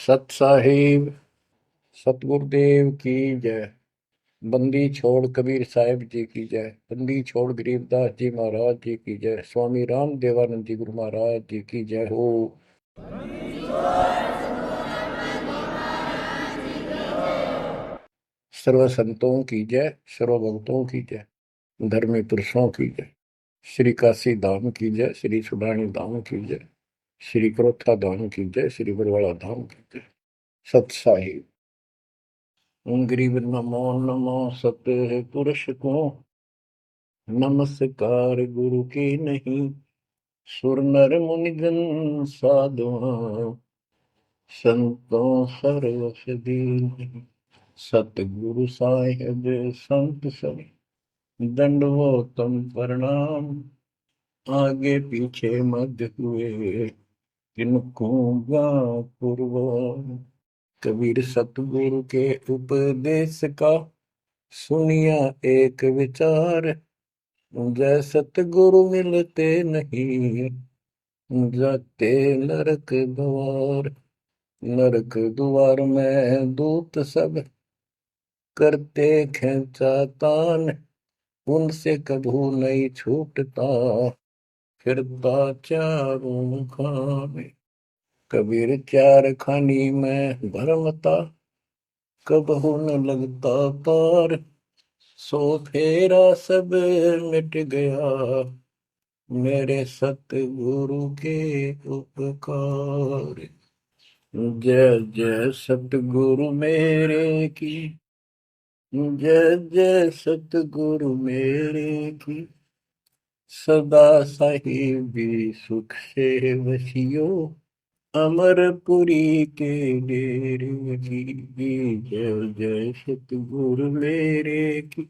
सत साहिब सतगुरुदेव की जय। बंदी छोड़ कबीर साहिब जी की जय। बंदी छोड़ गरीबदास जी महाराज जी की जय। स्वामी राम देवानंद जी गुरु महाराज जी की जय हो। सर्व संतों की जय, सर्व भक्तों की जय, धर्मी पुरुषों की जय। श्री काशी धाम की जय, श्री सुडानी धाम की जय, श्री क्रोथा धाम की जय, श्री बरवाड़ा धाम की जय। सत साहिब गरीब नमो नमो सत पुरुष को नमस्कार गुरु की नहीं। सुर नर मुनिजन साधुआ संतों सर्वस दीन। सतगुरु साहिब संत सब दंडवतम प्रणाम। आगे पीछे मध्य हुए किनको पूर्व। कबीर सतगुरु के उपदेश का सुनिया एक विचार। जय सतगुरु मिलते नहीं जाते नरक द्वार। नरक द्वार में दूत सब करते खेचातान। उनसे कभू नहीं छूटता फिरता चारों खाने। कबीर चार खानी में भरमता कबहू न लगता पार। सो फेरा सब मिट गया मेरे सतगुरु के उपकार। जय जय सतगुरु मेरे की जय जय सतगुरु मेरे की। सदा साहिबी सुख से वसियो अमरपुरी के डेरे की। जय जय सतगुरु मेरे की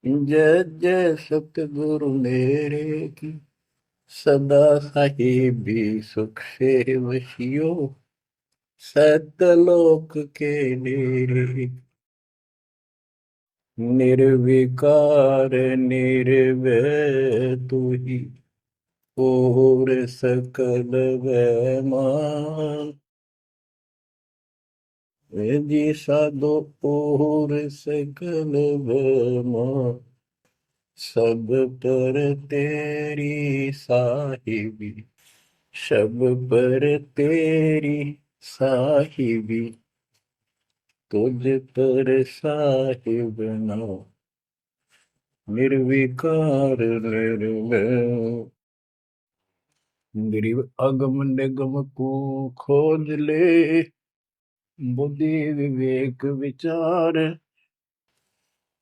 जय जय सतगुरु मेरे की। सदा साहिबी सुख से वसियो सतलोक के डेरे। निर्विकार निर्भय तू ही और सकल वैमान। जी साधो और सकल वैमान। सब पर तेरी साहिबी सब पर तेरी साहिबी। तुझ पर साहिब ना निर्विकार निर्भय। गरीब अगम निगम को खोज ले बुद्धि विवेक विचार।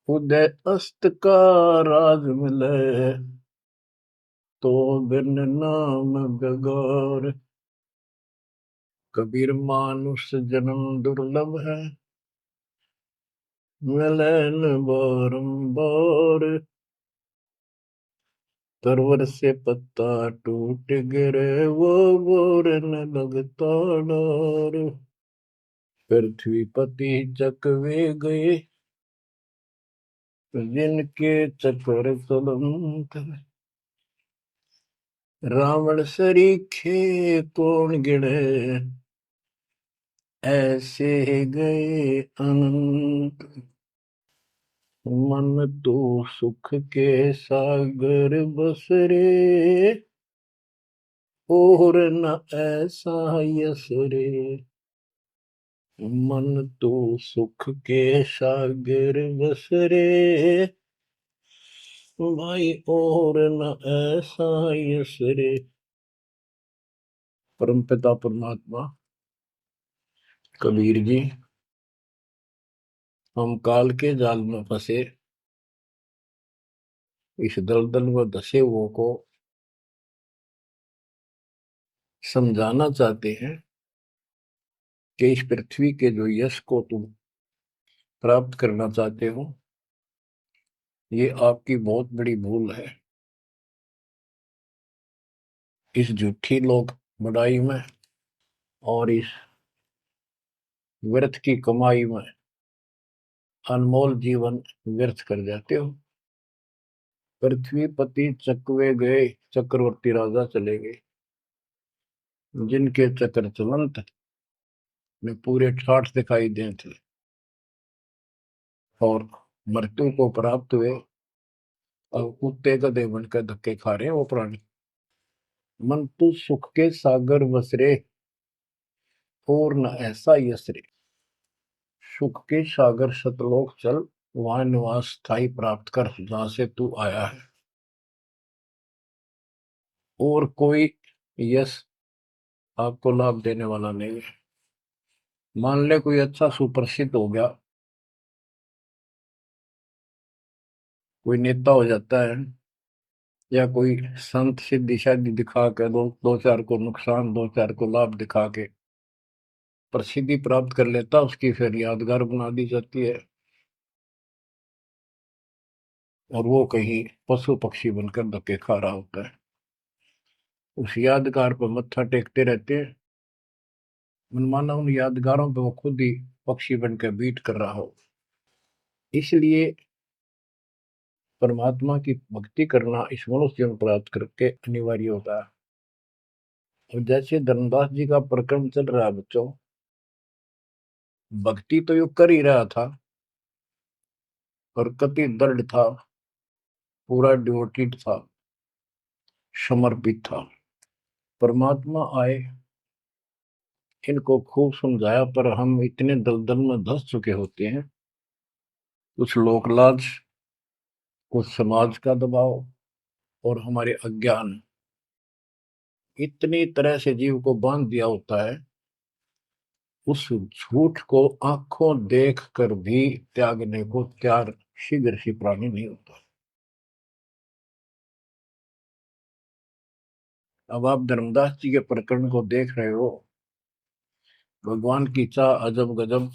उदय अस्त का राज मिले तो बिन नाम गगौर। कबीर मानुष जन्म दुर्लभ है मिले न बारंबार। तरवर से पत्ता टूट गिरे वो बोर न लगता डार। पृथ्वी पति चकवे गए जिनके चक्र चलंत। रावण सरीखे कौन गिने ऐसे गए अनंत। मन तो सुख के सागर बसरे और न ऐसा यस रे। मन तो सुख के सागर बसरे भाई और न ऐसा यस रे। परमपिता परमात्मा कबीर जी हम काल के जाल में फंसे इस दलदल व धसे हुओं को समझाना चाहते हैं कि इस पृथ्वी के जो यश को तुम प्राप्त करना चाहते हो ये आपकी बहुत बड़ी भूल है। इस झूठी लोक बड़ाई में और इस व्यर्थ की कमाई में अनमोल जीवन व्यर्थ कर जाते हो। पृथ्वी पति चकवे गए चक्रवर्ती राजा चले गए जिनके चक्र चलंत में पूरे ठाठ दिखाई दें थे और मृत्यु को प्राप्त हुए और कुत्ते गधे बनकर धक्के खा रहे हैं वो प्राणी। मन तू सुख के सागर बसरे और न ऐसा यसरे। सुख के सागर सतलोक चल, वहां निवास स्थायी प्राप्त कर जहां से तू आया है। और कोई यश आपको लाभ देने वाला नहीं है। मान ले कोई अच्छा सुप्रसिद्ध हो गया, कोई नेता हो जाता है, या कोई संत सिद्धि शादी दिखा के दो दो चार को नुकसान, दो चार को लाभ दिखा के प्रसिद्धि प्राप्त कर लेता, उसकी फिर यादगार बना दी जाती है और वो कहीं पशु पक्षी बनकर धक्के खा रहा होता है। उस यादगार पर मत्था टेकते रहते हैं, मनमाना उन यादगारों पे वो खुद ही पक्षी बनकर बीट कर रहा हो। इसलिए परमात्मा की भक्ति करना इस मनुष्य जन्म प्राप्त करके अनिवार्य होता है। और जैसे धर्मदास जी का प्रकरण चल रहा है बच्चों, भक्ति तो यो कर ही रहा था और कति दृढ़ था, पूरा डिवोटेड था, समर्पित था। परमात्मा आए, इनको खूब समझाया, पर हम इतने दलदल में धंस चुके होते हैं, कुछ लोकलाज, कुछ समाज का दबाव और हमारे अज्ञान इतनी तरह से जीव को बांध दिया होता है, उस झूठ को आंखों देख कर भी त्यागने को तैयार शीघ्र ही प्राणी नहीं होता। अब आप धर्मदास जी के प्रकरण को देख रहे हो, भगवान की चाह अजब गजब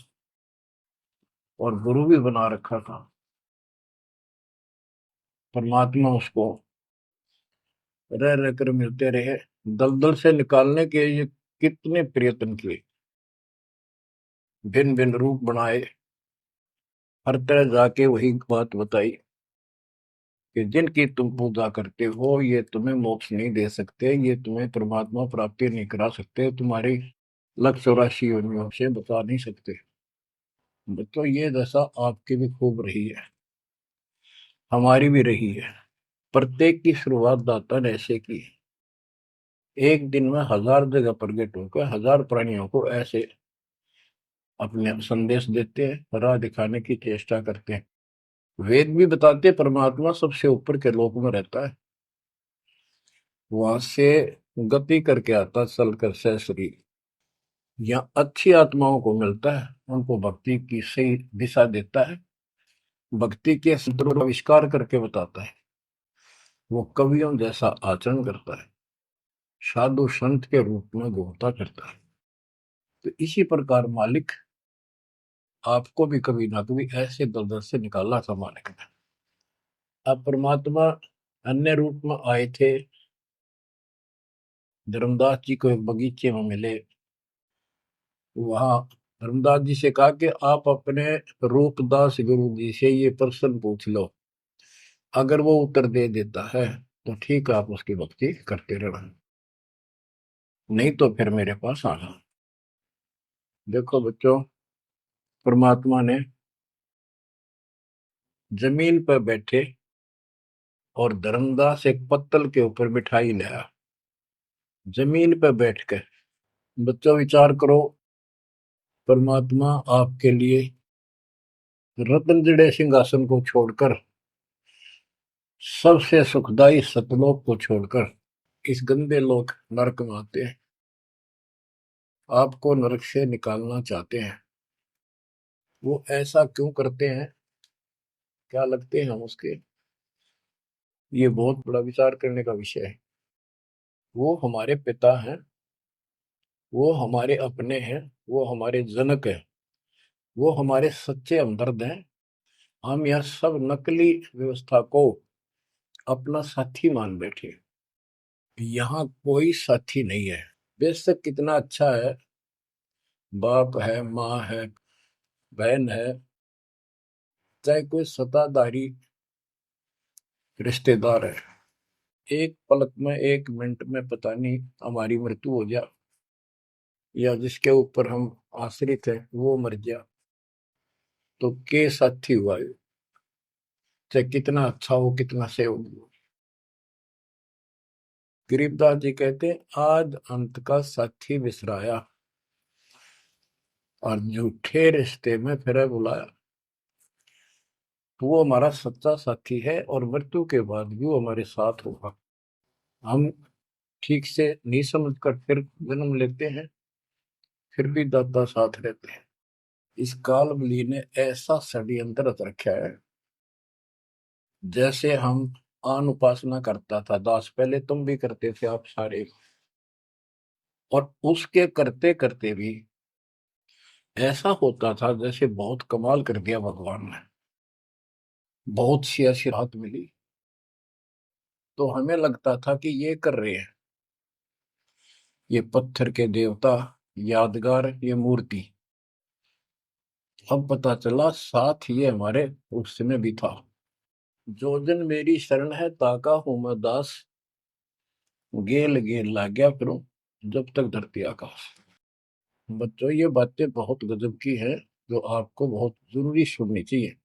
और गुरु भी बना रखा था। परमात्मा उसको रह रह कर मिलते रहे, दलदल से निकालने के ये कितने प्रयत्न किए, भिन्न भिन्न रूप बनाए, हर तरह जाके वही बात बताई कि जिनकी तुम पूजा करते हो ये तुम्हें मोक्ष नहीं दे सकते, ये तुम्हें परमात्मा प्राप्ति नहीं करा सकते, तुम्हारी 184 योनियों से बता नहीं सकते। तो ये दशा आपकी भी खूब रही है, हमारी भी रही है। प्रत्येक की शुरुआत दाता ने ऐसे की, एक दिन में 1000 जगह प्रकट होकर 1000 प्राणियों को ऐसे अपने संदेश देते हैं, राह दिखाने की चेष्टा करते हैं। वेद भी बताते परमात्मा सबसे ऊपर के लोक में रहता है, वहां से गति करके आता चल कर सहसरी, या अच्छी आत्माओं को मिलता है, उनको भक्ति की सही दिशा देता है, भक्ति के सूत्रों का आविष्कार करके बताता है, वो कवियों जैसा आचरण करता है, साधु संत के रूप में घूमता करता है। तो इसी प्रकार मालिक आपको भी कभी ना कभी ऐसे दलदल से निकाला था मालिक ने। अब परमात्मा अन्य रूप में आए थे, धर्मदास जी को एक बगीचे में मिले, वहां धर्मदास जी से कहा कि आप अपने रूपदास गुरु जी से ये प्रश्न पूछ लो, अगर वो उत्तर दे देता है तो ठीक है, आप उसकी भक्ति करते रहना, नहीं तो फिर मेरे पास आना। देखो बच्चों, परमात्मा ने जमीन पर बैठे और धर्मदास एक पत्तल के ऊपर मिठाई लाया, जमीन पर बैठ कर। बच्चों विचार करो, परमात्मा आपके लिए रत्न जड़े सिंहासन को छोड़कर, सबसे सुखदाई सतलोक को छोड़कर इस गंदे लोक नरक में आते हैं, आपको नरक से निकालना चाहते हैं। वो ऐसा क्यों करते हैं, क्या लगते हैं हम उसके, ये बहुत बड़ा विचार करने का विषय है। वो हमारे पिता हैं, वो हमारे अपने हैं, वो हमारे जनक हैं, वो हमारे सच्चे हमदर्द हैं। हम यह सब नकली व्यवस्था को अपना साथी मान बैठे, यहाँ कोई साथी नहीं है। बेशक कितना अच्छा है, बाप है, माँ है, बहन है, चाहे कोई सत्ताधारी रिश्तेदार है, एक पलक में, एक मिनट में पता नहीं हमारी मृत्यु हो जाए, या जिसके ऊपर हम आश्रित है वो मर गया तो के साथी हुआ है, चाहे कितना अच्छा हो कितना सेवक हो। गरीबदास जी कहते हैं आज अंत का साथी बिसराया और झूठे रिश्ते में फिर बुलाया। तो वो हमारा सच्चा साथी है और मृत्यु के बाद भी वो हमारे साथ होगा। हम ठीक से नहीं समझ कर फिर जन्म लेते हैं, फिर भी दादा साथ रहते हैं। इस काल बली ने ऐसा षड्यंत्र रच रखा है। जैसे हम आन उपासना करता था दास, पहले तुम भी करते थे आप सारे, और उसके करते करते भी ऐसा होता था जैसे बहुत कमाल कर दिया भगवान ने, बहुत सी ऐसी राहत मिली। तो हमें लगता था कि ये कर रहे हैं, ये पत्थर के देवता, यादगार, ये मूर्ति। अब पता चला साथ ये हमारे उसमें भी था। जो जन मेरी शरण है ताका हूं मैं दास, गेल गेल ला गया फिरूं जब तक धरती आकाश। बच्चों ये बातें बहुत गजब की हैं जो आपको बहुत जरूरी सुननी चाहिए।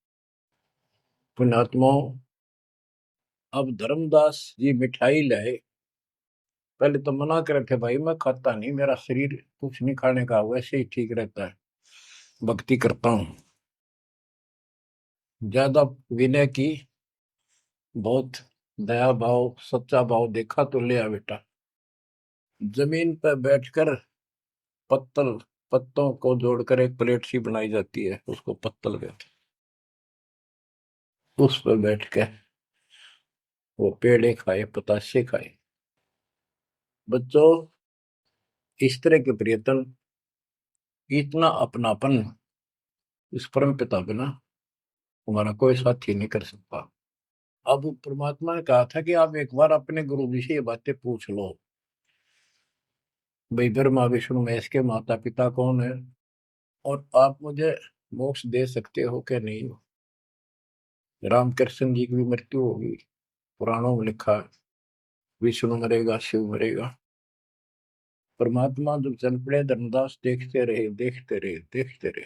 पुण्यात्माओं, अब धर्मदास जी मिठाई लाए। पहले तो मना कर रखे भाई मैं खाता नहीं, मेरा शरीर कुछ नहीं खाने का वैसे ही ठीक रहता है, भक्ति करता हूँ। ज्यादा विनय की, बहुत दया भाव सच्चा भाव देखा तो ले आ बेटा। जमीन पर बैठकर पत्तल, पत्तों को जोड़कर एक प्लेट सी बनाई जाती है, उसको पत्तल कहते हैं। उस पर बैठ के वो पेड़े खाए पताशे खाए। बच्चों इस तरह के प्रयत्न, इतना अपनापन इस परम पिता बिना हमारा कोई साथी नहीं कर सकता। अब परमात्मा ने कहा था कि आप एक बार अपने गुरु जी से ये बातें पूछ लो, भाई ब्रह्मा विष्णु महेश के माता पिता कौन है, और आप मुझे मोक्ष दे सकते हो कि नहीं। रामकृष्ण जी की भी मृत्यु होगी, पुराणों में लिखा है, विष्णु मरेगा शिव मरेगा। परमात्मा जब चल पड़े धर्मदास देखते रहे देखते रहे देखते रहे।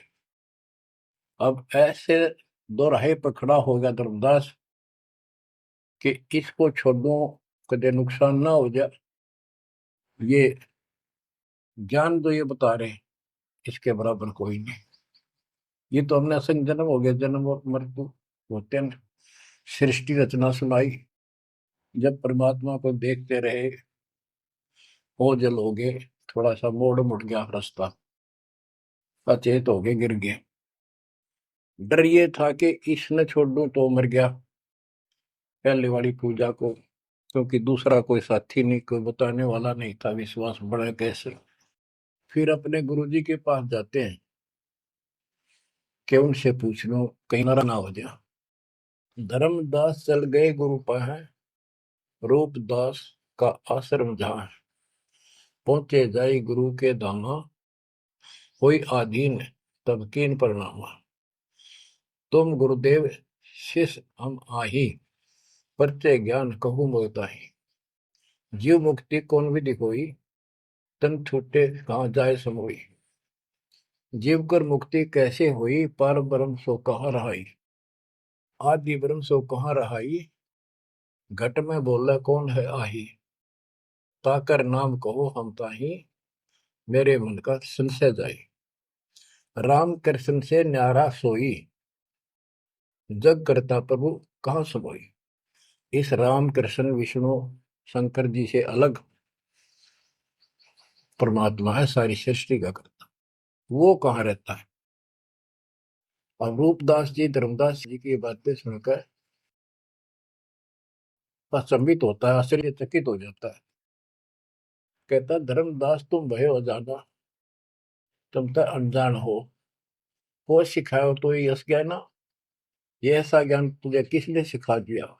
अब ऐसे दो राहे पर खड़ा हो गया धर्मदास कि इसको छोड़ो, कदे नुकसान ना हो जाए। ये ज्ञान जो ये बता रहे हैं इसके बराबर कोई नहीं। ये तो हमने असंग जन्म हो गया, जन्म और मृत्यु होते हैं। सृष्टि रचना सुनाई, जब परमात्मा को देखते रहे ओझल हो गए, थोड़ा सा मोड़ मुड़ गया रास्ता, अचेत हो गए गिर गए। डर ये था कि इसने छोड़ दूं तो मर गया पहले वाली पूजा को, क्योंकि दूसरा कोई साथी नहीं, कोई बताने वाला नहीं था, विश्वास बढ़े कैसे। फिर अपने गुरुजी के पास जाते हैं कि उनसे पूछ लो कहीं नारा ना हो जाए। धर्मदास चल गए गुरु पास, रूपदास का आश्रम जहाँ, पहुंचे जाई गुरु के धामा, कोई आधीन तब कीन प्रणामा। तुम गुरुदेव शिष्य हम आही, परचे ज्ञान कहूँ मोताही। जीव मुक्ति कौन विधि कोई, तन छूटे कहाँ जाए समोई। जीव कर मुक्ति कैसे हुई, पर ब्रह्म सो कहाँ रहाई। आदि ब्रह्म सो कहाँ रहाई, घट में बोला कौन है आही। ताकर नाम कहो हम ताही, मेरे मन का संशय जाई। राम कृष्ण से न्यारा सोई, जग करता प्रभु कहाँ सोई। इस राम कृष्ण विष्णु शंकर जी से अलग परमात्मा है, सारी सृष्टि का करता, वो कहाँ रहता है। और रूपदास जी धर्मदास जी की बातें सुनकर अचंभित होता है, आश्चर्यचकित हो जाता है। कहता धर्मदास तुम भय हो ज्यादा, तुम तो अनजान हो सिखाओ तो ये यश ज्ञान, ये ऐसा ज्ञान तुझे किसने सिखा दिया।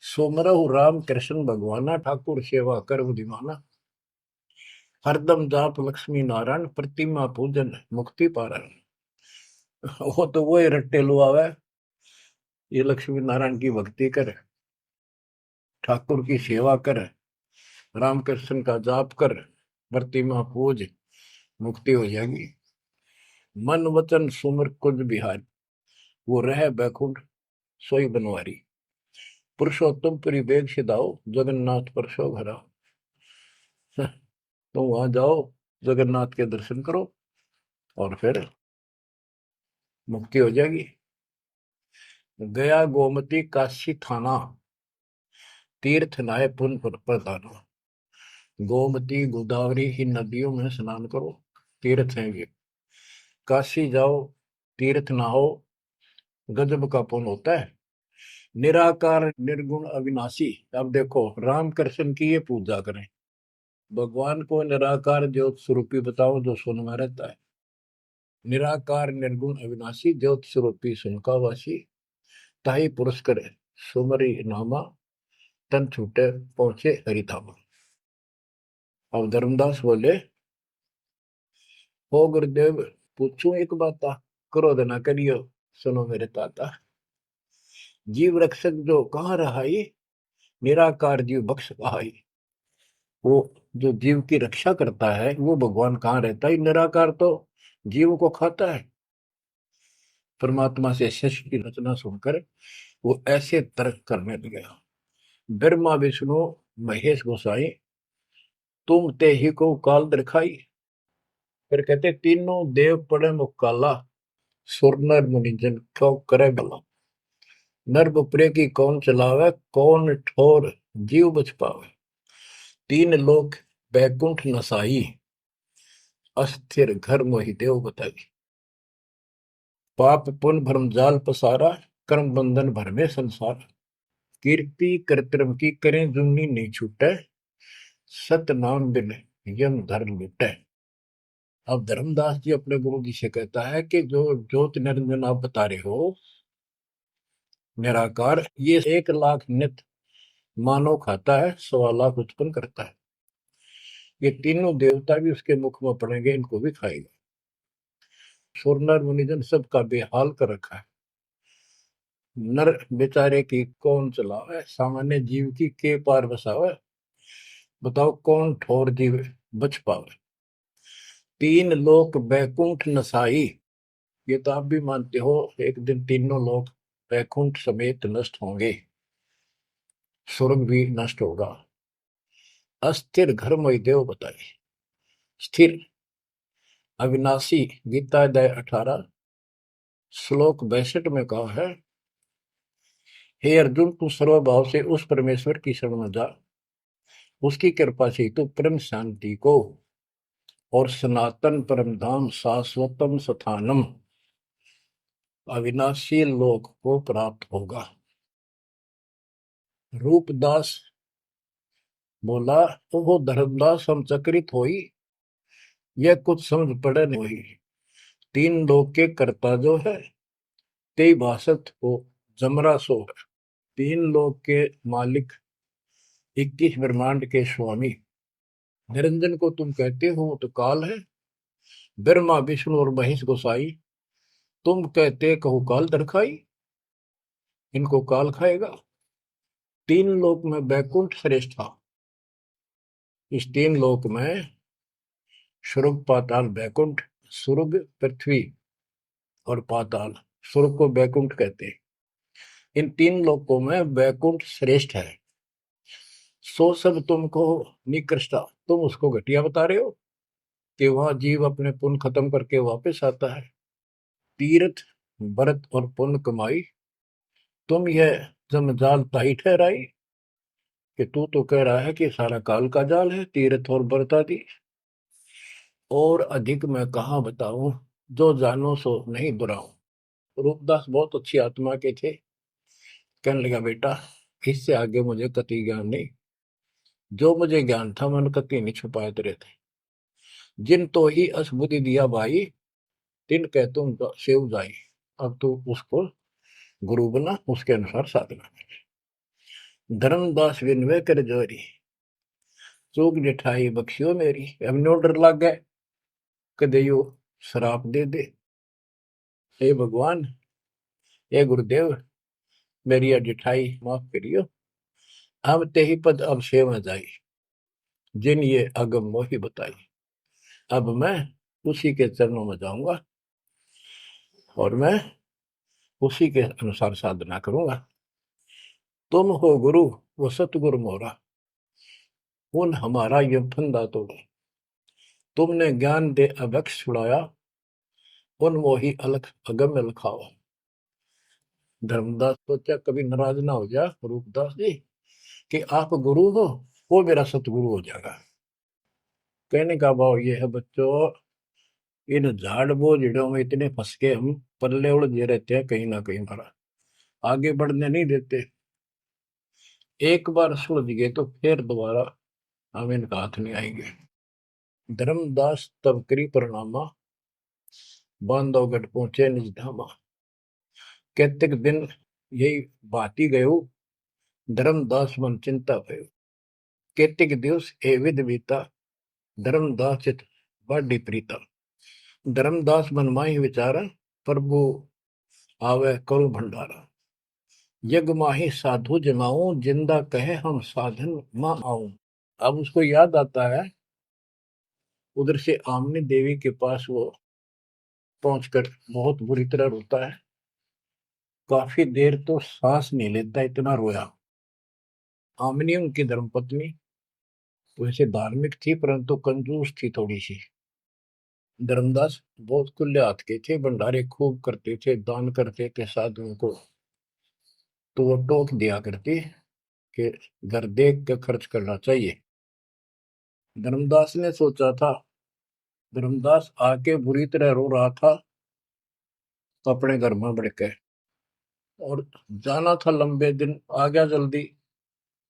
सोमरहु राम कृष्ण भगवाना, ठाकुर सेवा कर बुद्धिमाना। हरदम जाप लक्ष्मी नारायण, प्रतिमा पूजन मुक्ति पारण। वो तो वो रट्टे लुआवे, ये लक्ष्मी नारायण की भक्ति कर, ठाकुर की सेवा कर, रामकृष्ण का जाप कर, प्रतिमा पूज, मुक्ति हो जाएगी। मन वचन सुमर कुंज बिहारी, वो रह बैकुंठ सोई बनवारी। पुरुषोत्तम पुरी बेग सिधाओ, जगन्नाथ परसो घरा। तो वहां जाओ, जगन्नाथ के दर्शन करो और फिर मुक्ति हो जाएगी। गया गोमती काशी थाना, तीर्थ नाय पुन प्रदाना। गोमती गोदावरी ही नदियों में स्नान करो, तीर्थ हैं ये। काशी जाओ, तीर्थ नहाओ, गजब का पुण्य होता है। निराकार निर्गुण अविनाशी। अब देखो, राम कृष्ण की ये पूजा करें, भगवान को निराकार ज्योत स्वरूपी बताओ जो सुन में रहता है। निराकार निर्गुण अविनाशी, ज्योत स्वरूपी सुन का वासी। ताही पुरुष करे सुमरी नामा, तन छूटे पहुंचे हरिधामा। अब धर्मदास बोले, हो गुरुदेव, पूछूं एक बात, क्रोध न करियो, सुनो मेरे ताता। जीव रक्षक जो कहाँ रहाई, निराकार जीव बख्श कहाई। वो जो जीव की रक्षा करता है वो भगवान कहाँ रहता है, निराकार तो जीव को खाता है। परमात्मा से शिष्य की रचना सुनकर वो ऐसे तर्क करने लगे। ब्रह्मा विष्णु महेश गोसाई, तुम ते ही को काल दिखाई। फिर कहते, तीनों देव पड़े मुकाला, सुर नर मुनि जन क्यों करे भला। नर बपरे की कौन चलावे, कौन ठोर जीव बच पावे। तीन लोक बैकुंठ नसाई, अस्थिर घर मोहि देव बताई। पाप पुण्य भ्रम जाल पसारा, कर्म बंधन भर में संसार। कीर्ति कर्तव्य की करें जुमनी नहीं छूटे, सत नाम बिन यम धर लुटे। अब धर्मदास जी अपने गुरु जी से कहता है कि जो ज्योति निरंजन आप बता रहे हो निराकार, ये 1 लाख नित मानव खाता है, 1.25 लाख उत्पन्न करता है। ये तीनों देवता भी उसके मुख में पड़ेंगे, इनको भी खाएगा। सुर नर मुनिजन सबका बेहाल कर रखा है। नर बेचारे की कौन चलावे, सामान्य जीव की के पार बसावे। बताओ कौन ठोर जीव बच पावे। तीन लोक बैकुंठ नसाई, ये तो आप भी मानते हो, एक दिन तीनों लोग बैकुंठ समेत नष्ट होंगे, स्वर्ग भी नष्ट होगा। अस्थिर घर मोहि देव बताए। स्थिर अविनाशी, गीता अध्याय 18 श्लोक 62 में कहा है, हे अर्जुन, तू सर्वभाव से उस परमेश्वर की शरण में जा, उसकी कृपा से तू परम शांति को और सनातन परम धाम शाश्वतम स्थानम अविनाशी लोक को प्राप्त होगा। रूपदास बोला, तो वो धर्मदास हम चकित होई, यह कुछ समझ पड़े नहीं। तीन लोक के कर्ता जो है, तेई भाषत हो जमरा सो है। तीन लोक के मालिक, 21 ब्रह्मांड के स्वामी निरंजन को तुम कहते हो तो काल है। ब्रह्मा विष्णु और महेश गोसाई, तुम कहते कहो काल दरखाई, इनको काल खाएगा। तीन लोक में बैकुंठ श्रेष्ठ था। इस तीन लोक में स्वर्ग पाताल बैकुंठ, स्वर्ग पृथ्वी और पाताल, स्वर्ग को बैकुंठ कहते हैं। इन तीन लोकों में बैकुंठ श्रेष्ठ है। सो सब तुमको निकृष्टा, तुम उसको घटिया बता रहे हो कि वहां जीव अपने पुण्य खत्म करके वापस आता है। तीर्थ व्रत और पुण्य कमाई, तुम यह जमजाल ताई ठहराई कि तू तो कह रहा है कि सारा काल का जाल है, तीर्थ और व्रत आदि। और अधिक मैं कहाँ बताऊं, जो जानो सो नहीं दुराऊं। रूपदास बहुत अच्छी आत्मा के थे। कहने लगा, बेटा इससे आगे मुझे कति ज्ञान नहीं। जो मुझे ज्ञान था मन कति नहीं छुपाए तेरे थे। जिन तो ही असबुद्धि दिया भाई, तिन कह तुम सेव जाई। अब तू उसको गुरु बना, उसके अनुसार साधना। धर्मदास विनवे कर जोरी, चूक जिठाई बख्शियो मेरी। अब नो डर लग गए, कदे यो श्राप दे दे। हे भगवान, हे गुरुदेव, मेरी यह जिठाई माफ करियो। हम ते ही पद अब सेवा जाई, जिन ये अगम मोही बताई। अब मैं उसी के चरणों में जाऊंगा। और मैं उसी के अनुसार साधना करूंगा। तुम हो गुरु वो सतगुरु मोरा, उन हमारा ये फंदा तोड़ा। तुमने ज्ञान दे अभक्ष छुड़ाया, उन मोही अलख अगम लखावा। धर्मदास सोचा कभी नाराज ना हो जा रूपदास जी कि आप गुरु हो, वो मेरा सतगुरु हो जाएगा। कहने का भाव ये है बच्चों, इन झाड़ बोझड़ों में इतने फंस के हम पल्ले उलझे रहते हैं, कहीं ना कहीं हमारा आगे बढ़ने नहीं देते। एक बार सुलझ गए तो फिर दोबारा हम इनका हाथ नहीं आएंगे। धर्मदास तब करी प्रणामा, बांधवगढ़ पहुंचे निज धामा। कैतिक दिन यही बाती गयो, धर्मदास मन चिंता भयो। कैतिक दिवस ए विध बीता, धर्मदास चित बाडी प्रीता। धर्मदास मन माही विचारा, प्रभु आवे करो भंडारा। यज्ञ माही साधु जमाऊं, जिंदा कहे हम साधन मां आऊं। अब उसको याद आता है, उधर से आमनी देवी के पास वो पहुंचकर बहुत बुरी तरह रोता है। काफी देर तो सांस नहीं लेता, इतना रोया। आमनी उनकी धर्मपत्नी वैसे धार्मिक थी परंतु कंजूस थी थोड़ी सी। धर्मदास बहुत खुले हाथ के थे, भंडारे खूब करते थे, दान करते थे साधुओं को। तो वो टोक दिया करती कि घर देख के खर्च करना चाहिए। धर्मदास ने सोचा था, धर्मदास आके बुरी तरह रो रहा था अपने घर में बढ़ के, और जाना था लंबे दिन, आ गया जल्दी।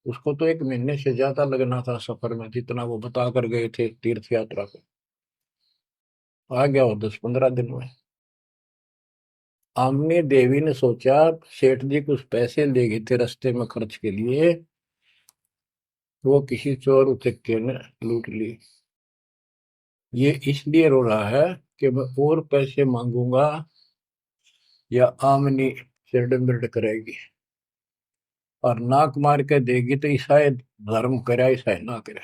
उसको तो 1 महीने से ज्यादा लगना था सफर में, जितना वो बता कर गए थे तीर्थ यात्रा को। आ गया वो 10-15 दिन में। आमनी देवी ने सोचा सेठ जी कुछ पैसे ले गए थे रास्ते में खर्च के लिए, वो किसी चोर उचक्के ने लूट ली। ये इसलिए रो रहा है कि मैं और पैसे मांगूंगा या आमनी सिरड बिरड करेगी, और नाक मार के देगी तो शायद धर्म करे शायद ना करे।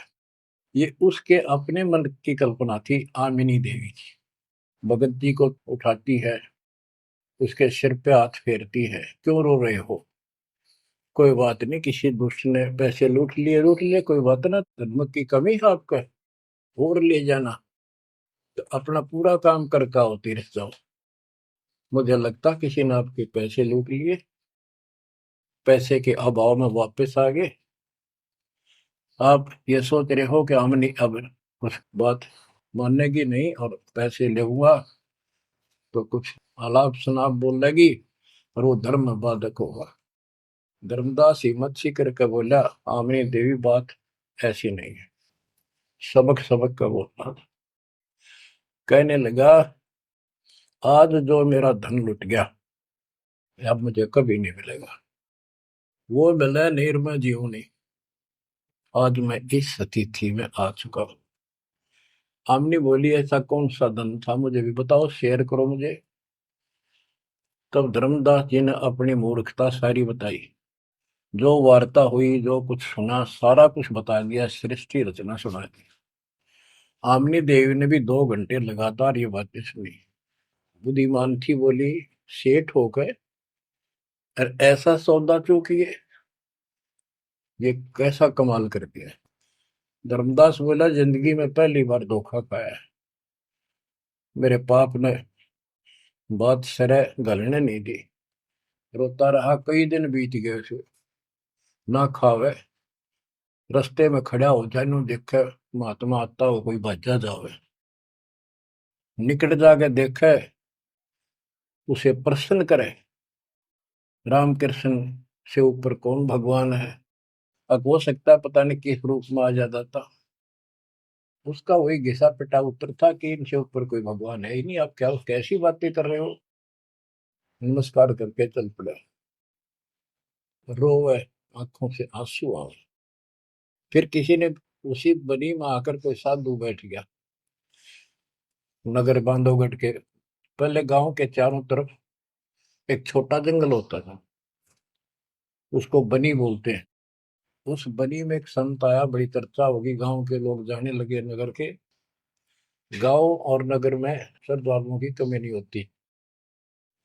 ये उसके अपने मन की कल्पना थी आमिनी देवी की। भगत जी को उठाती है, उसके सिर पे हाथ फेरती है, क्यों रो रहे हो, कोई बात नहीं, किसी दुष्ट ने पैसे लूट लिए, कोई बात ना, धर्म की कमी है आपका, और ले जाना, तो अपना पूरा काम करके आओ, तीर्थ जाओ। मुझे लगता किसी ने आपके पैसे लूट लिए, पैसे के अभाव में वापस आ गए। आप ये सोच रहे हो कि हमने अब कुछ बात मानने की नहीं और पैसे लेऊंगा तो कुछ आलाप शनाप बोल लगी और वो धर्म में बाधक होगा। धर्मदास हिम्मत सी करके बोला, आमनी देवी बात ऐसी नहीं है। सबक सबक का बोलना। कहने लगा, आज जो मेरा धन लुट गया अब मुझे कभी नहीं मिलेगा, वो मिले निर्मय जीवनी। आज मैं इस स्थिति में आ चुका हूं। आमनी बोली, ऐसा कौन सा धन था, मुझे भी बताओ, शेयर करो मुझे। तब धर्मदास जी ने अपनी मूर्खता सारी बताई, जो वार्ता हुई, जो कुछ सुना, सारा कुछ बता दिया, सृष्टि रचना सुना दी। आमनी देवी ने भी 2 घंटे लगातार ये बातें सुनी। बुद्धिमान थी, बोली, सेठ होकर और ऐसा सौदा चूकिए, ये कैसा कमाल कर दिया। धर्मदास बोला, जिंदगी में पहली बार धोखा खाया है। मेरे पाप ने बात सरे गलने नहीं दी। रोता रहा, कई दिन बीत गए उसे, ना खावे, रस्ते में खड़ा हो जाए, नु देखे महात्मा आता हो, कोई भाजा जावे, निकट जाके देखे, उसे प्रसन्न करे, राम कृष्ण से ऊपर कौन भगवान है। अब हो सकता है पता नहीं किस रूप में आ जाता था। उसका वही घिसा पिटा उत्तर था कि इनसे ऊपर कोई भगवान है ही नहीं, आप क्या कैसी बातें कर रहे हो। नमस्कार करके चल पड़े, रोवे, आंखों से आंसू आए। फिर किसी ने उसी बनी में आकर कोई साधु बैठ गया। नगर बांधवगढ़ के पहले गांव के चारों तरफ एक छोटा जंगल होता था, उसको बनी बोलते हैं। उस बनी में एक संत आया, बड़ी चर्चा होगी, गांव के लोग जाने लगे, नगर के। गांव और नगर में श्रद्धालुओं की कमी नहीं होती।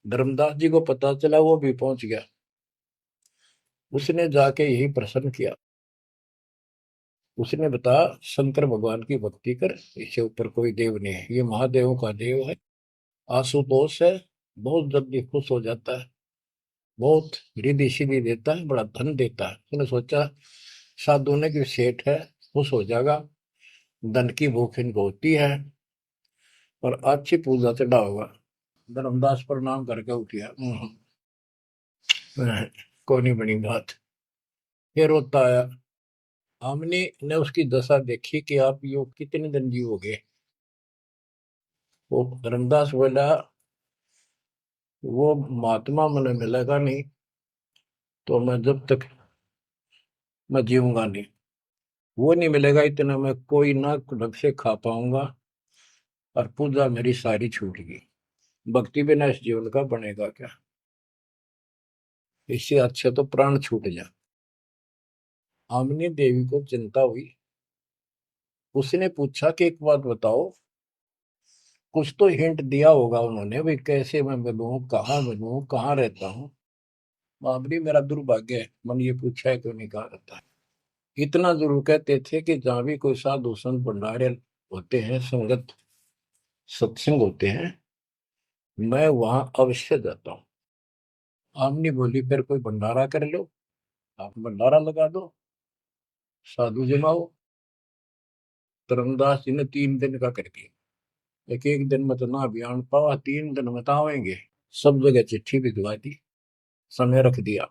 धर्मदास जी को पता चला, वो भी पहुंच गया। उसने जाके यही प्रश्न किया। उसने बताया शंकर भगवान की भक्ति कर, इससे ऊपर कोई देव नहीं है, ये महादेवों का देव है। आशुतोष है, बहुत जल्दी खुश हो जाता है, बहुत रिद्धि सिद्धि देता है, बड़ा धन देता है। उसने सोचा साधु ने कि सेठ है, खुश हो जाएगा, धन की भूख इनको होती है, और अच्छी पूजा चढ़ा होगा। धर्मदास प्रणाम करके उठिया। कोई नहीं बनी बात। फिर रोता आया। हमने ने उसकी दशा देखी कि आप यो कितने दिन जीवोगे। वो धर्मदास बोला, वो महात्मा मैंने मिलेगा नहीं तो मैं जब तक मैं जीऊंगा नहीं। वो नहीं मिलेगा इतना मैं कोई ना ढंग से खा पाऊंगा, और पूजा मेरी सारी छूटेगी। भक्ति बिना इस जीवन का बनेगा क्या। इससे अच्छे तो प्राण छूट जा। आमनी देवी को चिंता हुई। उसने पूछा कि एक बात बताओ, कुछ तो हिंट दिया होगा उन्होंने, भाई कैसे मैं मिलूं, कहाँ रहता हूँ। बाबरी मेरा दुर्भाग्य है, मन ये पूछा है क्यों नहीं कहा रहता है। इतना जरूर कहते थे कि जहां भी कोई साधु संत भंडारे होते हैं, संगत सत्संग होते हैं, मैं वहां अवश्य जाता हूँ। आमनी बोली फिर कोई भंडारा कर लो, आप भंडारा लगा दो, साधु जमाओ। धर्मदास जी ने 3 दिन का कर दिया। एक एक दिन में तो ना बयान पावा, 3 दिन में तो आवेंगे। सब जगह चिट्ठी भिजवा दी, समय रख दिया।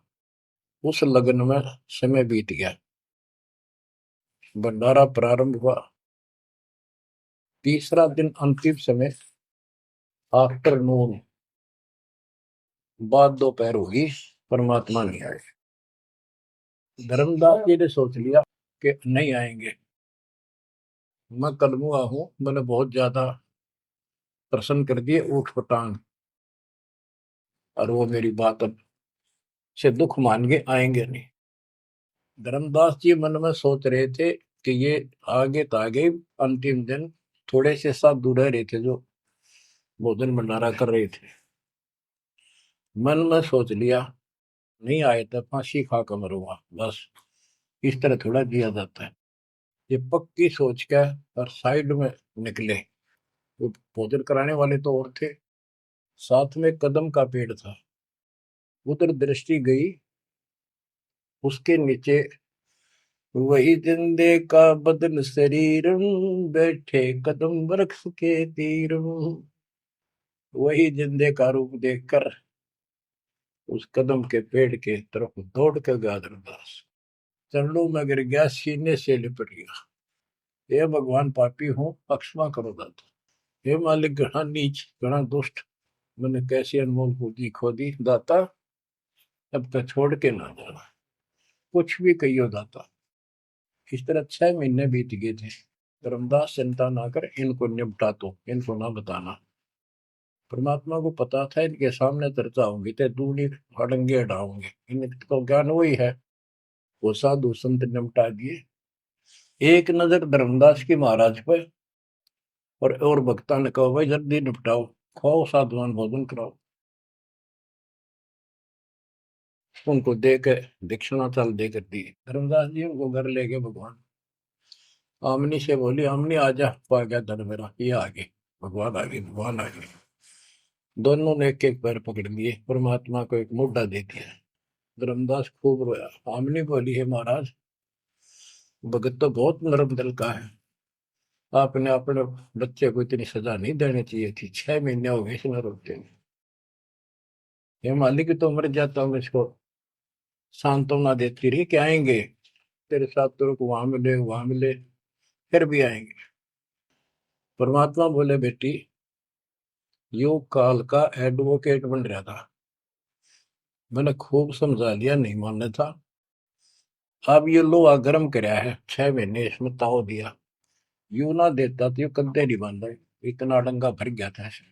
उस लगन में समय बीत गया। भंडारा प्रारंभ हुआ। तीसरा दिन अंतिम समय, आफ्टरनून, बाद दोपहर होगी, परमात्मा नहीं आए। धर्मदास जी ने सोच लिया कि नहीं आएंगे, मैं कलमुआ हूं, मैंने बहुत ज्यादा प्रसन्न कर दिए ऊट पटांग, और वो मेरी बात अब से दुख मान के आएंगे नहीं। धर्मदास जी मन में सोच रहे थे कि ये आगे तो आगे अंतिम दिन, थोड़े से साधु रह रहे थे जो भोजन भंडारा कर रहे थे। मन में सोच लिया नहीं आए तो फांसी खा कर मरूंगा, बस इस तरह थोड़ा जिया जाता है। ये पक्की सोच के और साइड में निकले। वो भोजन कराने वाले तो और थे, साथ में कदम का पेड़ था। उधर दृष्टि गई, उसके नीचे वही जिंदे का बदन शरीर, बैठे कदम वृक्ष के तीर। वही जिंदे का रूप देखकर उस कदम के पेड़ के तरफ दौड़ कर गया धर्मदास। चरणों में गिर गया, सीने से लिपट गया। हे भगवान, पापी हूँ, क्षमा करो दाता। हे मालिक, घना नीच, घना दुष्ट, मैंने कैसी अनमोल पूंजी खो दी दाता, अब तक छोड़ के ना जाना, कुछ भी कहियो दाता। इस तरह 6 महीने बीत गए थे। धर्मदास चिंता ना कर, इनको निपटा, तो इनको ना बताना। परमात्मा को पता था इनके सामने चर्चा होंगी तो दूनी अड़ंगे हटाओगे, इनको ज्ञान वही है। वो साधु संत निपटा दिए। एक नजर धर्मदास की महाराज पे, और भक्ता ने कहा भाई जल्दी निपटाओ, खाओ साधुवान भोजन कराओ। उनको दे के दक्षिणा चल दे कर दी। धर्मदास जी उनको घर ले गए भगवान। आमनी से बोली, आमनी आजा, पा गया धन मेरा, ये आ गए भगवान, आ गए भगवान आ गए। दोनों ने एक एक पैर पकड़ लिए, परमात्मा को एक मुद्दा दे दिया। धर्मदास खूब रोया। आमनी बोली, है महाराज, भगत तो बहुत नरम दिल का है, आपने अपने बच्चे को इतनी सजा नहीं देनी चाहिए थी, 6 महीने हो गए इसमें रोते हुए। ये मालिक तो मर जाता हूँ, इसको सांत्वना देती रही कि आएंगे तेरे साथ, तेरे को वहां मिले वहां मिले, फिर भी आएंगे। परमात्मा बोले, बेटी, योग काल का एडवोकेट बन रहा था, मैंने खूब समझा लिया, नहीं मानना था। अब ये लोहा गर्म कराया है, 6 महीने इसमें ताव दिया, यू ना देता तो ये कद्दे नहीं बांधा, इतना डंगा भर गया था ऐसे।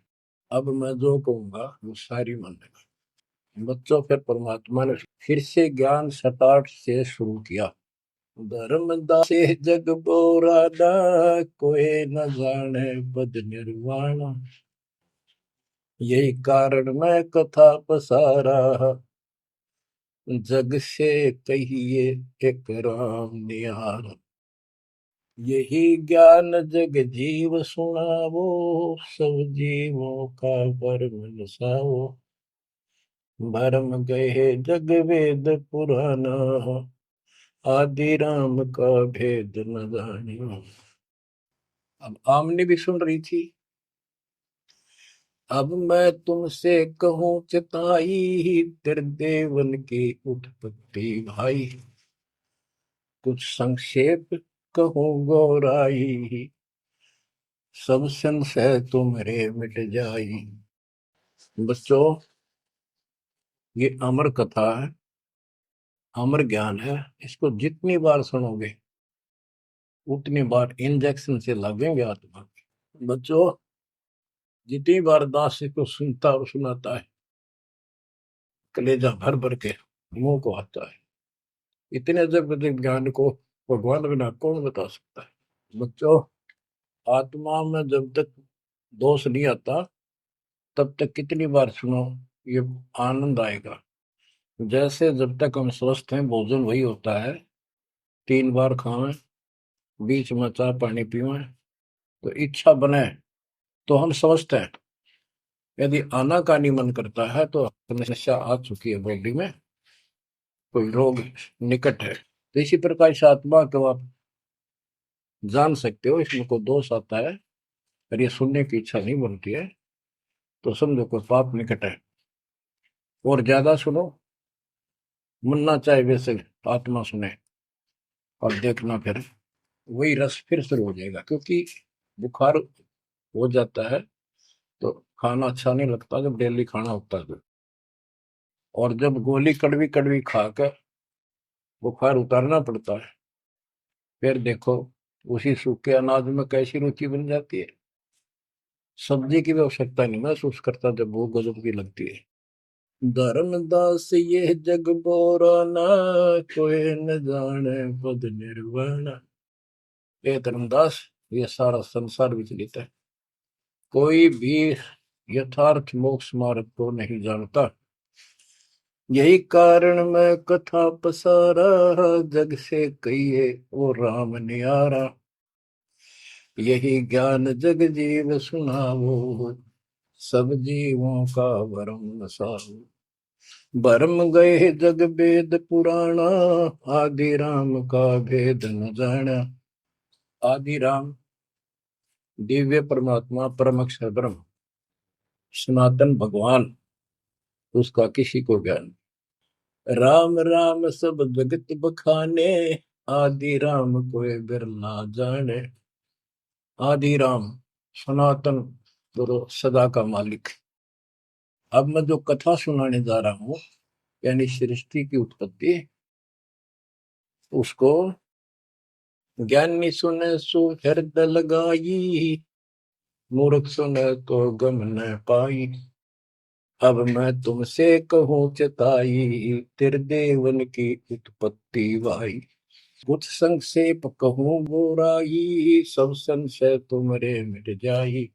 अब मैं जो कहूंगा वो सारी मानेगा। बच्चों, फिर परमात्मा ने फिर से ज्ञान सताट से शुरू किया। धर्मदासे जग बोरादा, कोई न जाने बद निर्वाणा। यही कारण मैं कथा पसारा, जग से कहिए एक राम निहार। यही ज्ञान जग जीव सुनावो, सब जीवों का भरम नसाओ। भरम गए जग वेद पुराना, आदि राम का भेद न जानियो। अब आमने भी सुन रही थी। अब मैं तुमसे कहूँ चिताई, त्रिदेवन की उत्पत्ति भाई। कुछ संक्षेप कहूँ गौराई, सब संशय तुमरे मिट जाई। बच्चों, ये अमर कथा है, अमर ज्ञान है। इसको जितनी बार सुनोगे उतनी बार इंजेक्शन से लगेंगे आत्मा। बच्चों, जितनी बार दास इसको सुनता और सुनाता है, कलेजा भर भर के मुंह को आता है। इतने अजब अजब ज्ञान को भगवान बिना कौन बता सकता है। बच्चों, आत्मा में जब तक दोष नहीं आता तब तक कितनी बार सुनो, ये आनंद आएगा। जैसे जब तक हम स्वस्थ हैं भोजन वही होता है, 3 बार खावें, बीच में चाय पानी पीवें, तो इच्छा बने तो हम स्वस्थ हैं। यदि आनाकानी मन करता है तो समस्या आ चुकी है बॉडी में, कोई रोग निकट है। तो इसी प्रकार से आत्मा को आप जान सकते हो, इसमें कोई दोष आता है और ये सुनने की इच्छा नहीं बनती है तो समझो कोई पाप निकट है। और ज्यादा सुनो, मन ना चाहे वैसे आत्मा सुने, और देखना फिर वही रस फिर शुरू हो जाएगा। क्योंकि बुखार हो जाता है तो खाना अच्छा नहीं लगता जब डेली खाना होता है तो। और जब गोली कड़वी कड़वी खाकर बुखार उतारना पड़ता है, फिर देखो उसी सूखे अनाज में कैसी रुचि बन जाती है। सब्जी की भी आवश्यकता नहीं महसूस करता जब वो गजब की लगती है। धर्मदास ये जग बोराना, कोई न जाने पद निर्वाणा। ये धर्मदास, ये सारा संसार विचलित है, कोई भी यथार्थ मोक्ष मार्ग को नहीं जानता। यही कारण मैं कथा पसारा, जग से कहिए वो राम नियारा। यही ज्ञान जग जीव सुनावो, सब जीवों का भरम नसाओ। भरम गए जग वेद पुराना, आदि राम का भेद न जाना। आदि राम दिव्य परमात्मा परम अक्षर ब्रह्म सनातन भगवान, उसका किसी को ज्ञान। राम राम सब जगत बखाने, आदि राम कोई बिरला जाने। आदि राम सनातन गुरु सदा का मालिक। अब मैं जो कथा सुनाने जा रहा हूं, यानी सृष्टि की उत्पत्ति, उसको ज्ञानी सुने सो हृदय लगाई, मूर्ख सुने तो गम न पाई। अब मैं तुमसे कहूँ चिताई, त्रिदेवन की उत्पत्ति भाई। कुछ संक्षेप कहूँ गोराई, सब संशय तुमरे मिट जाई।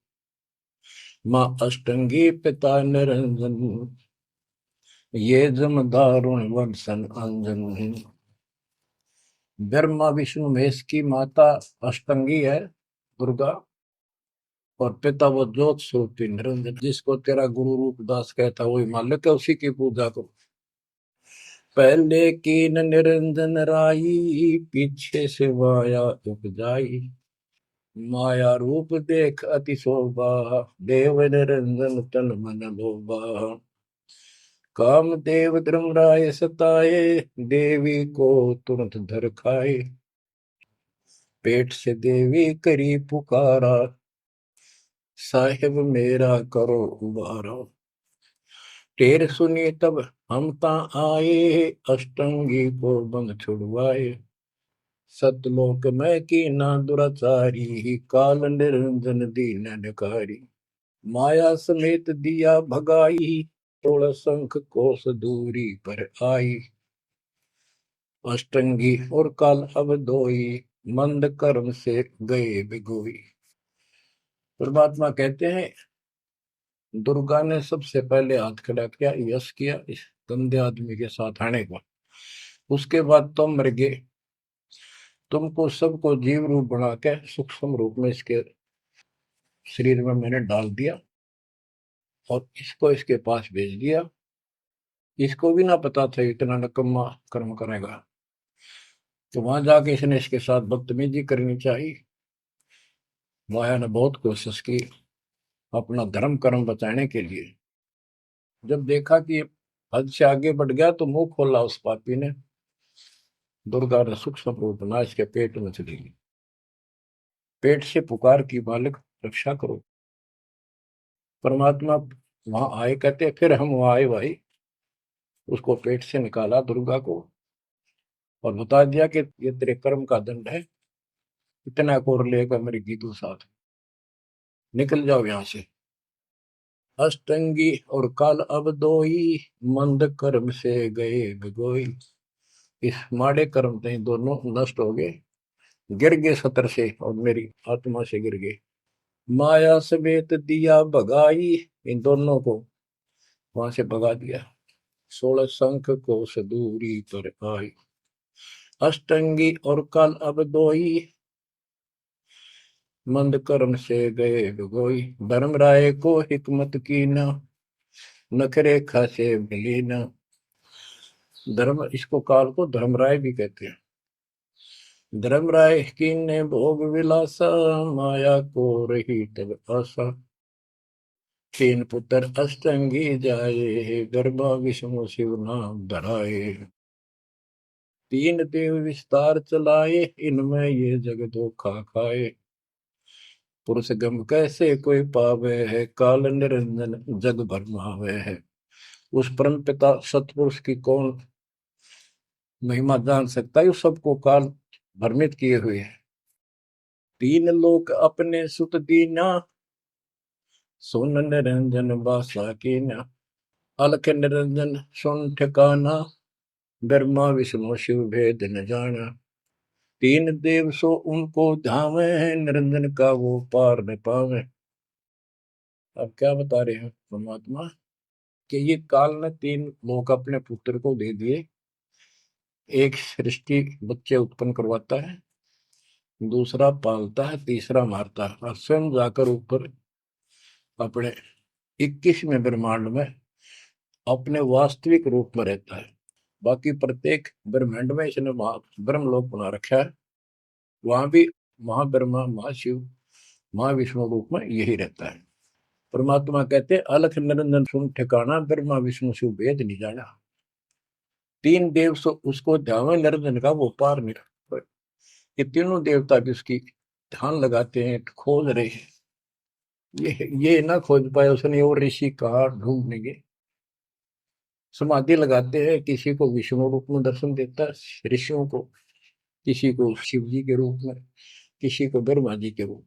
माँ अष्टंगी पिता निरंजन, ये जम दारुण वंशन अंजन। ब्रह्मा विष्णु महेश की माता अष्टंगी है दुर्गा, और पिता वो ज्योत स्वरूपी निरंजन। जिसको तेरा गुरु रूपदास कहता वही मालिक है, उसी की पूजा करो। पहले कीन निरंजन राई, पीछे से माया उपजाई। माया रूप देख अति शोभा, देव निरंजन तन मन लोभा। काम देव धर्मराय सताए, देवी को तुरंत धर खाए। पेट से देवी करी पुकारा, साहिब मेरा करो उबारा। टेर सुनी तब हम ता आए, अष्टंगी को बंद छुड़वाए। सतलोक में की ना दुराचारी, काल निरंजन दीन निकारी। माया समेत दिया भगाई, 16 शंख कोस दूरी पर आई। अष्टंगी और काल अब दोई, मंद कर्म से गए बिगोई। परमात्मा कहते हैं दुर्गा ने सबसे पहले हाथ खड़ा किया, यश किया इस गंदे आदमी के साथ आने का। उसके बाद तुम मर गए, तुमको सबको जीव रूप बना के सूक्ष्म रूप में इसके शरीर में मैंने डाल दिया और इसको इसके पास भेज दिया। इसको भी ना पता था इतना नकम्मा कर्म करेगा, तो वहां जाके इसने इसके साथ बदतमीजी करनी चाहिए। माया ने बहुत कोशिश की अपना धर्म कर्म बचाने के लिए। जब देखा कि हद से आगे बढ़ गया तो मुंह खोला उस पापी ने। दुर्गा ने सूक्ष्म रूप बना इसके पेट में चली गई। पेट से पुकार की, मालिक रक्षा करो। परमात्मा वहां आए, कहते फिर हम वहां आए भाई, उसको पेट से निकाला दुर्गा को और बता दिया कि ये तेरे कर्म का दंड है, इतना कोर लेकर मेरी गीतू साथ निकल जाओ यहां से। अष्टंगी और काल अब दोई, मंद कर्म से गए भिगोई। इस माड़े कर्म से दोनों नष्ट हो गए, गिर गए सतर से और मेरी आत्मा से गिर गए। माया समेत दिया भगाई, इन दोनों को वहां से भगा दिया। 16 शंख को सदूरी पर आई, अष्टंगी और काल अब दोई, मंद कर्म से गए भिगोई। धर्म राय को हिकमत की न, नखरेखा से मिली न। धर्म, इसको काल को धर्मराय भी कहते हैं। धर्मराय की ने भोग विलासा, माया को रही तब आशा। तीन पुत्र अष्टंगी जाए, गर्भा विष्णु शिव नाम धराए। तीन देव विस्तार चलाए, इनमें ये जग धोखा खाए। पुरुष गम कैसे कोई पावे है, काल निरंजन जग भरमावे है। उस परम पिता सतपुरुष की कौन महिमा जान सकता है, सबको काल भ्रमित किए हुए है। तीन लोक अपने सुत दीना, सुन निरंजन बासा कीना। अलख निरंजन सुन ठिकाना, ब्रह्मा विष्णु शिव भेद न जाना। तीन देव सो उनको धावे, निरंजन का वो पार न पावे। अब क्या बता रहे हैं परमात्मा कि ये काल ने तीन लोक अपने पुत्र को दे दिए। एक सृष्टि बच्चे उत्पन्न करवाता है, दूसरा पालता है, तीसरा मारता है और स्वयं जाकर ऊपर अपने 21वें ब्रह्मांड में अपने वास्तविक रूप में रहता है। बाकी प्रत्येक ब्रह्मांड में इसने ब्रह्मलोक बना रखा है, वहां भी महाब्रह्मा महाशिव महाविष्णु रूप में यही रहता है। परमात्मा कहते अलख निरंजन सुन ठिकाना, ब्रह्मा विष्णु शिव भेद नहीं जाना। तीन देव सो उसको ध्यान निरंजन का वो पार नहीं। ये तीनों देवता भी उसकी ध्यान लगाते हैं, खोज रहे हैं। ये ना खोज पाए उसने, और ऋषि कहा ढूंढनेंगे। समाधि लगाते हैं, किसी को विष्णु रूप में दर्शन देता है ऋषियों को, किसी को शिव जी के रूप में, किसी को ब्रह्मा जी के रूप।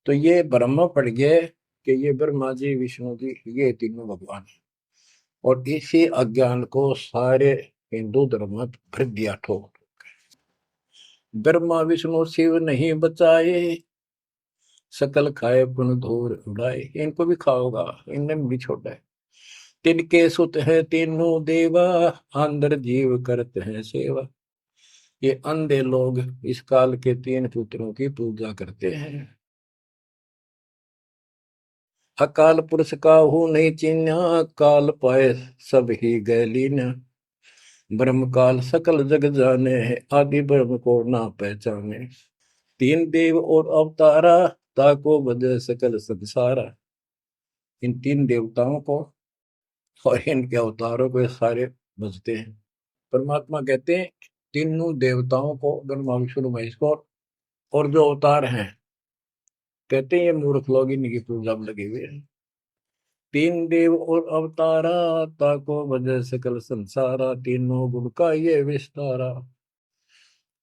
तो ये ब्रह्म पड़ गए कि ये ब्रह्मा जी विष्णु जी ये तीनों भगवान है। और इसी अज्ञान को सारे हिंदू धर्म में भर दिया ठोक। ब्रह्मा विष्णु शिव नहीं बचाए, सकल खाए पुन धूर उड़ाए। इनको भी खाओगा, इनने भी छोड़ा है। तिनके सुत है तीनों देवा, अंदर जीव करते हैं सेवा। ये अंधे लोग इस काल के तीन पुत्रों की पूजा करते हैं। अकाल पुरुष का हूं नहीं चिन्ह, काल पाए सब ही गैलीन। ब्रह्म काल सकल जग जाने, आदि ब्रह्म को ना पहचाने। तीन देव और अवतारा, ताको बजे सकल संसारा। इन तीन देवताओं को और इनके अवतारों को सारे बजते हैं। परमात्मा कहते हैं तीनों देवताओं को, ब्रह्मा विष्णु महेश को और जो अवतार हैं, कहते हैं ये मूर्ख लोग इनकी पूजा में लगे हुए हैं। तीन देव और अवतारा, ताको वजह सकल संसारा। तीनों गुण का ये विस्तारा,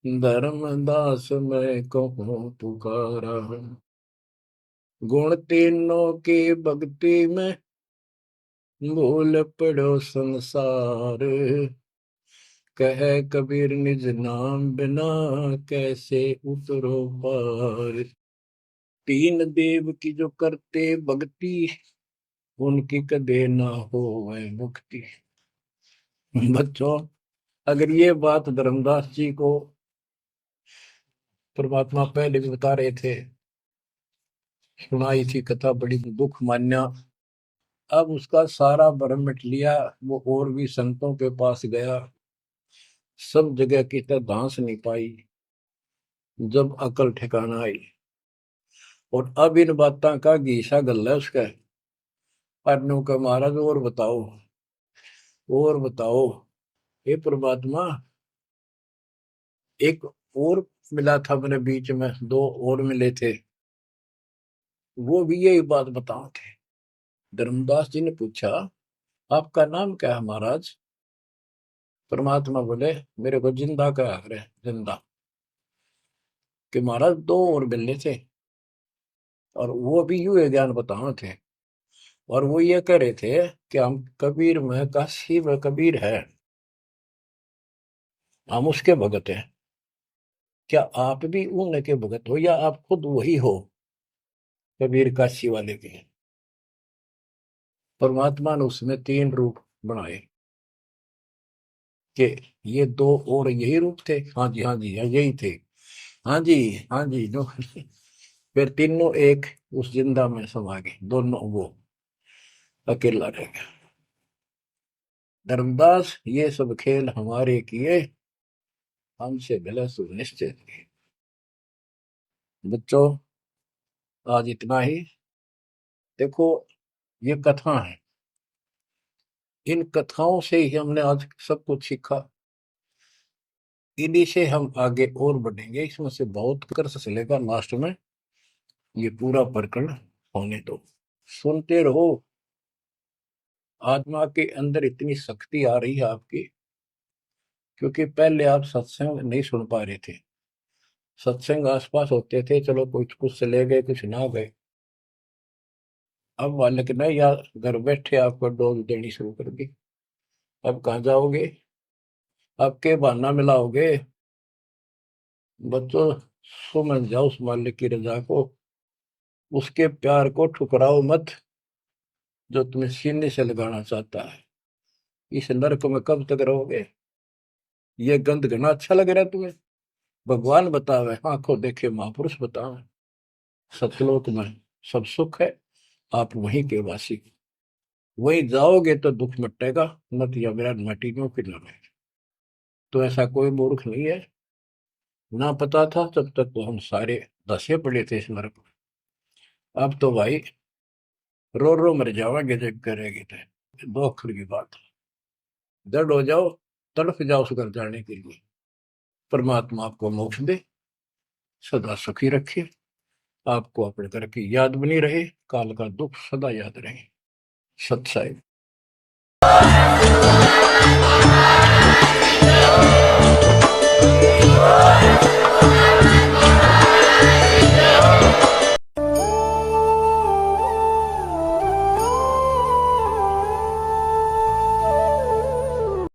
धर्म दास मैं कहूँ पुकारा। गुण तीनों की भक्ति में, भूल पड़ो संसार। कह कबीर निज नाम बिना, कैसे उतरो पार। तीन देव की जो करते भक्ति, उनकी कदे ना हो वह मुक्ति। बच्चों, अगर ये बात धर्मदास जी को परमात्मा पहले भी बता रहे थे, सुनाई थी कथा, बड़ी दुख मान्या। अब उसका सारा भरम मिट लिया। वो और भी संतों के पास गया, सब जगह की तरह धांस नहीं पाई। जब अकल ठिकाना आई, और अब इन बातों का गीसा गल है उसका। अनु का महाराज और बताओ, और बताओ। हे परमात्मा, एक और मिला था मेरे बीच में, दो और मिले थे, वो भी यही बात बताओ थे। धर्मदास जी ने पूछा, आपका नाम क्या है महाराज? परमात्मा बोले, मेरे को जिंदा कहा करे, जिंदा। कि महाराज दो और मिलने थे, और वो भी यूं ज्ञान बताओ थे। और वो ये कह रहे थे कि हम कबीर में, काशी में कबीर है, हम उसके भगत हैं। क्या आप भी उनके भगत हो, या आप खुद वही हो, कबीर काशी वाले के? परमात्मा ने उसमें तीन रूप बनाए कि ये दो और यही रूप थे। हाँ जी, हाँ जी, यही थे। हाँ जी, हाँ जी, जो फिर तीनों एक उस जिंदा में समा गए, दोनों वो अकेला रह गया। धर्मदास, ये सब खेल हमारे किए, हमसे भला सुनिश्चित किए। बच्चों, आज इतना ही। देखो, ये कथा है, इन कथाओं से ही हमने आज सब कुछ सीखा। इन्हीं से हम आगे और बढ़ेंगे। इसमें से बहुत कर चलेगा, लास्ट में ये पूरा प्रकरण होने दो, सुनते रहो। आत्मा के अंदर इतनी शक्ति आ रही है आपकी, क्योंकि पहले आप सत्संग नहीं सुन पा रहे थे। सत्संग आसपास होते थे, चलो कुछ कुछ चले गए, कुछ ना गए। अब मालिक ने या घर बैठे आपको डोज देनी शुरू कर दी। अब कहाँ जाओगे? अब के बहाना मिलाओगे? बच्चों, समझ जाओ उस मालिक की रजा को, उसके प्यार को ठुकराओ मत, जो तुम्हें सीने से लगाना चाहता है। इस नरक में कब तक रहोगे? ये गंध घना अच्छा लग रहा है तुम्हें? भगवान बतावे, आंखों देखे महापुरुष बतावे, सतलोक में सब सुख है, आप वहीं के वासी, वहीं जाओगे तो दुख मिटेगा, मत या विराट मटीनों की न रहे। तो ऐसा कोई मूर्ख नहीं है, ना पता था तब तक तो हम सारे दसे पड़े थे इस नरक में। अब तो भाई रो रो मर जाओगे जब करेगी तो। दो अक्षर की बात है, दर्द हो जाओ, तड़फ जाओ उस घर जाने के लिए। परमात्मा आपको मोक्ष दे, सदा सुखी रखे, आपको अपने घर की याद बनी रहे, काल का दुख सदा याद रहे। सत्साई।